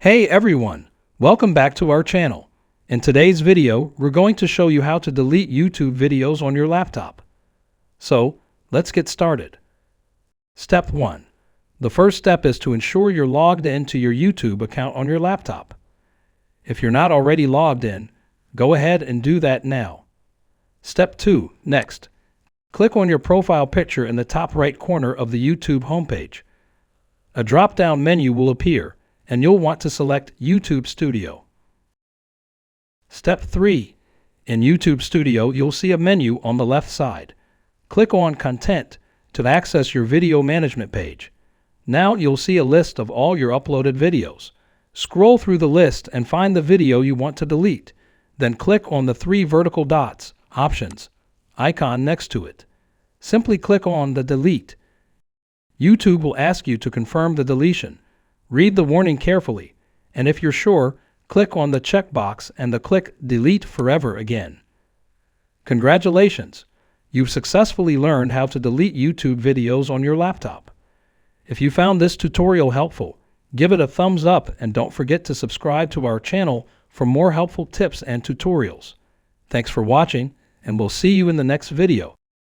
Hey everyone, welcome back to our channel. In today's video, we're going to show you how to delete YouTube videos on your laptop. So, let's get started. Step 1. The first step is to ensure you're logged into your YouTube account on your laptop. If you're not already logged in, go ahead and do that now. Step 2. Next, click on your profile picture in the top right corner of the YouTube homepage. A drop-down menu will appear, and you'll want to select YouTube Studio. Step 3. In YouTube Studio, you'll see a menu on the left side. Click on Content to access your video management page. Now you'll see a list of all your uploaded videos. Scroll through the list and find the video you want to delete. Then click on the 3 vertical dots, Options, icon next to it. Simply click on the Delete. YouTube will ask you to confirm the deletion. Read the warning carefully, and if you're sure, click on the checkbox and click Delete Forever again. Congratulations! You've successfully learned how to delete YouTube videos on your laptop. If you found this tutorial helpful, give it a thumbs up and don't forget to subscribe to our channel for more helpful tips and tutorials. Thanks for watching, and we'll see you in the next video.